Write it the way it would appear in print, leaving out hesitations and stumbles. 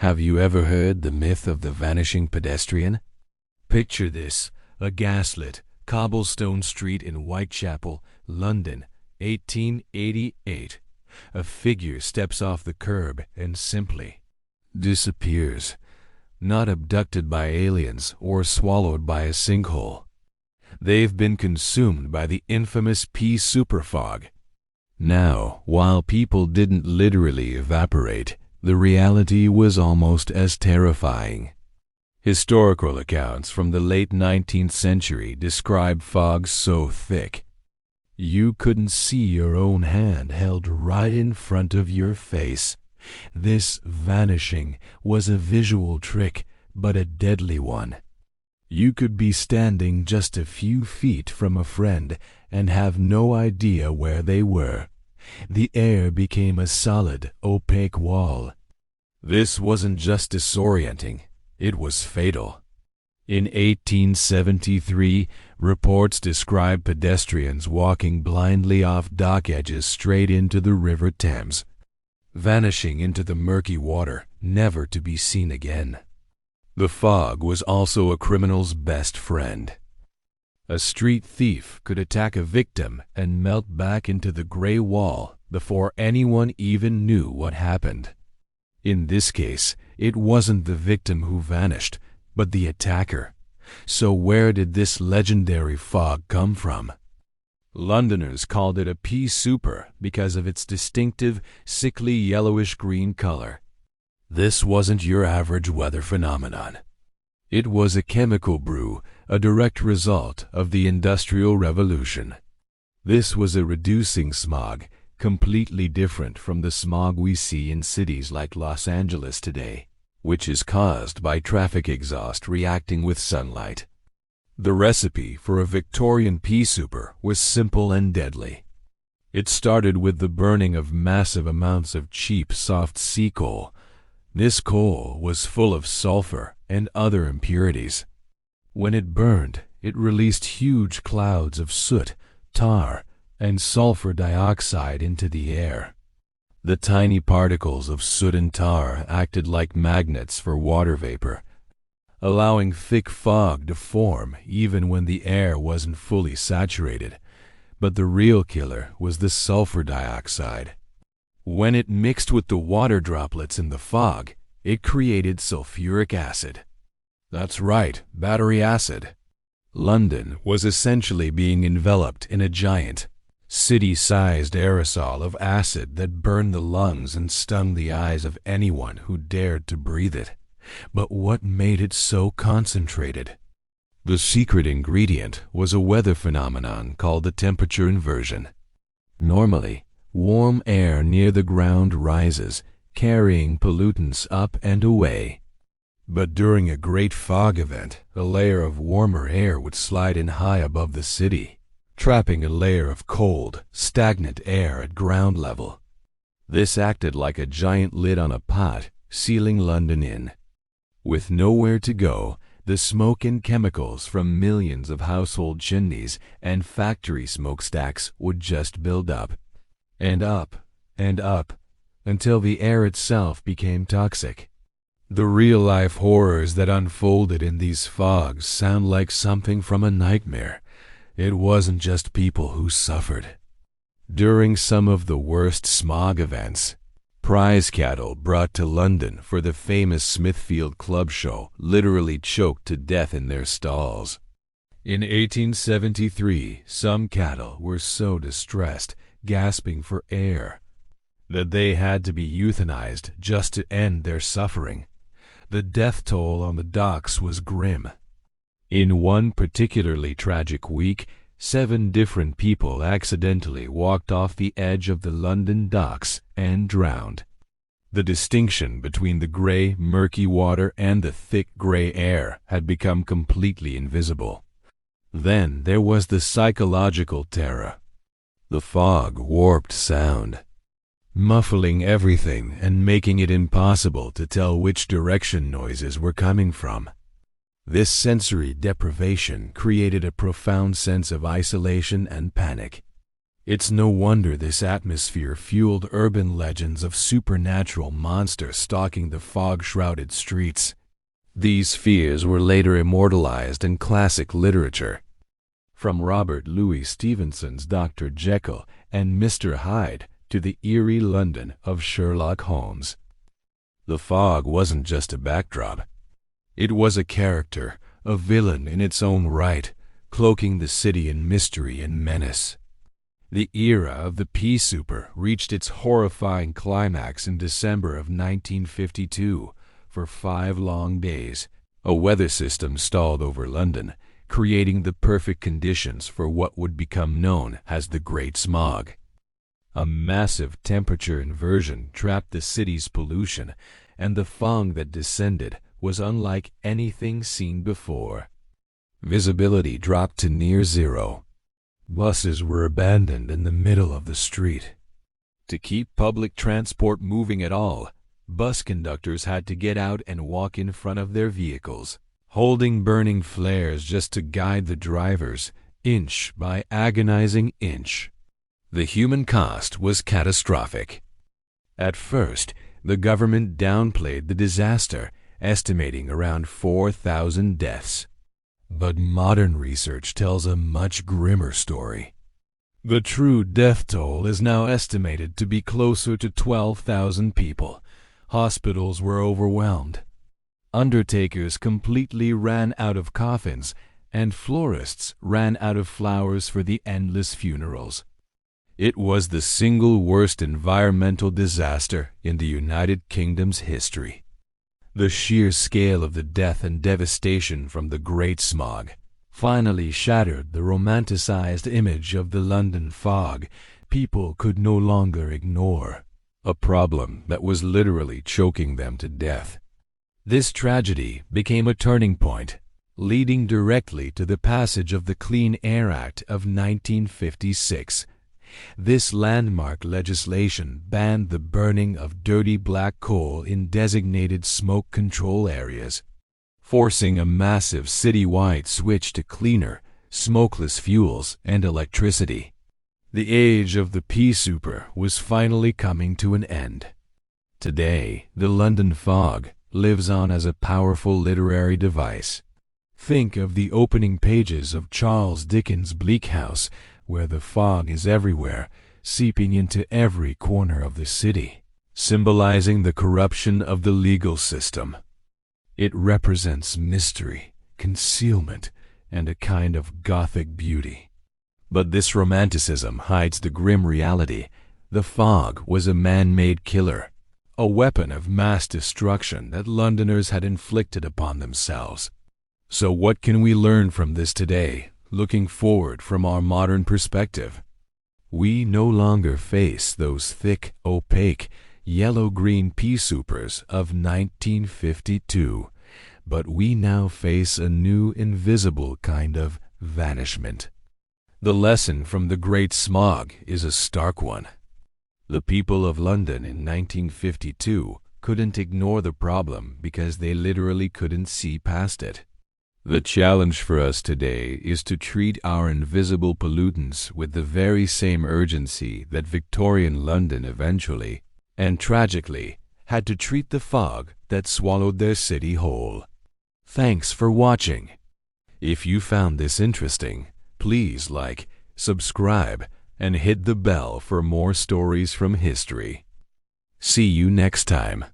Have you ever heard the myth of the vanishing pedestrian? Picture this, a gaslit, cobblestone street in Whitechapel, London, 1888. A figure steps off the curb and simply disappears, not abducted by aliens or swallowed by a sinkhole. They've been consumed by the infamous pea-souper fog. Now, while people didn't literally evaporate, the reality was almost as terrifying. Historical accounts from the late 19th century describe fogs so thick you couldn't see your own hand held right in front of your face. This vanishing was a visual trick, but a deadly one. You could be standing just a few feet from a friend and have no idea where they were. The air became a solid, opaque wall. This wasn't just disorienting, it was fatal. In 1873, reports describe pedestrians walking blindly off dock edges straight into the River Thames, vanishing into the murky water, never to be seen again. The fog was also a criminal's best friend. A street thief could attack a victim and melt back into the gray wall before anyone even knew what happened. In this case, it wasn't the victim who vanished, but the attacker. So where did this legendary fog come from? Londoners called it a pea-souper because of its distinctive, sickly yellowish-green color. This wasn't your average weather phenomenon. It was a chemical brew, a direct result of the Industrial Revolution. This was a reducing smog, completely different from the smog we see in cities like Los Angeles today, which is caused by traffic exhaust reacting with sunlight. The recipe for a Victorian pea-souper was simple and deadly. It started with the burning of massive amounts of cheap, soft sea coal. This coal was full of sulfur and other impurities. When it burned, it released huge clouds of soot, tar, and sulfur dioxide into the air. The tiny particles of soot and tar acted like magnets for water vapor, allowing thick fog to form even when the air wasn't fully saturated. But the real killer was the sulfur dioxide. When it mixed with the water droplets in the fog, it created sulfuric acid. That's right, battery acid. London was essentially being enveloped in a giant, city-sized aerosol of acid that burned the lungs and stung the eyes of anyone who dared to breathe it. But what made it so concentrated? The secret ingredient was a weather phenomenon called the temperature inversion. Normally, warm air near the ground rises, carrying pollutants up and away. But during a great fog event, a layer of warmer air would slide in high above the city, trapping a layer of cold, stagnant air at ground level. This acted like a giant lid on a pot, sealing London in. With nowhere to go, the smoke and chemicals from millions of household chimneys and factory smokestacks would just build up, and up, and up, until the air itself became toxic. The real-life horrors that unfolded in these fogs sound like something from a nightmare. It wasn't just people who suffered. During some of the worst smog events, prize cattle brought to London for the famous Smithfield Club show literally choked to death in their stalls. In 1873, some cattle were so distressed, gasping for air, that they had to be euthanized just to end their suffering. The death toll on the docks was grim. In one particularly tragic week, 7 different people accidentally walked off the edge of the London docks and drowned. The distinction between the gray, murky water and the thick gray air had become completely invisible. Then there was the psychological terror. The fog warped sound, muffling everything and making it impossible to tell which direction noises were coming from. This sensory deprivation created a profound sense of isolation and panic. It's no wonder this atmosphere fueled urban legends of supernatural monsters stalking the fog-shrouded streets. These fears were later immortalized in classic literature. From Robert Louis Stevenson's Dr. Jekyll and Mr. Hyde to the eerie London of Sherlock Holmes. The fog wasn't just a backdrop. It was a character, a villain in its own right, cloaking the city in mystery and menace. The era of the pea-souper reached its horrifying climax in December of 1952. For 5 long days, a weather system stalled over London, creating the perfect conditions for what would become known as the Great Smog. A massive temperature inversion trapped the city's pollution, and the fog that descended was unlike anything seen before. Visibility dropped to near zero. Buses were abandoned in the middle of the street. To keep public transport moving at all, bus conductors had to get out and walk in front of their vehicles, holding burning flares just to guide the drivers, inch by agonizing inch. The human cost was catastrophic. At first, the government downplayed the disaster, estimating around 4,000 deaths. But modern research tells a much grimmer story. The true death toll is now estimated to be closer to 12,000 people. Hospitals were overwhelmed. Undertakers completely ran out of coffins, and florists ran out of flowers for the endless funerals. It was the single worst environmental disaster in the United Kingdom's history. The sheer scale of the death and devastation from the Great Smog finally shattered the romanticized image of the London fog people could no longer ignore, a problem that was literally choking them to death. This tragedy became a turning point, leading directly to the passage of the Clean Air Act of 1956. This landmark legislation banned the burning of dirty black coal in designated smoke control areas, forcing a massive citywide switch to cleaner, smokeless fuels and electricity. The age of the pea-souper was finally coming to an end. Today, the London fog lives on as a powerful literary device. Think of the opening pages of Charles Dickens' Bleak House, where the fog is everywhere, seeping into every corner of the city, symbolizing the corruption of the legal system. It represents mystery, concealment, and a kind of Gothic beauty. But this romanticism hides the grim reality. The fog was a man-made killer, a weapon of mass destruction that Londoners had inflicted upon themselves. So what can we learn from this today, looking forward from our modern perspective? We no longer face those thick, opaque, yellow-green pea-soupers of 1952, but we now face a new invisible kind of vanishment. The lesson from the Great Smog is a stark one. The people of London in 1952 couldn't ignore the problem because they literally couldn't see past it. The challenge for us today is to treat our invisible pollutants with the very same urgency that Victorian London eventually, and tragically, had to treat the fog that swallowed their city whole. Thanks for watching. If you found this interesting, please like, subscribe, and hit the bell for more stories from history. See you next time.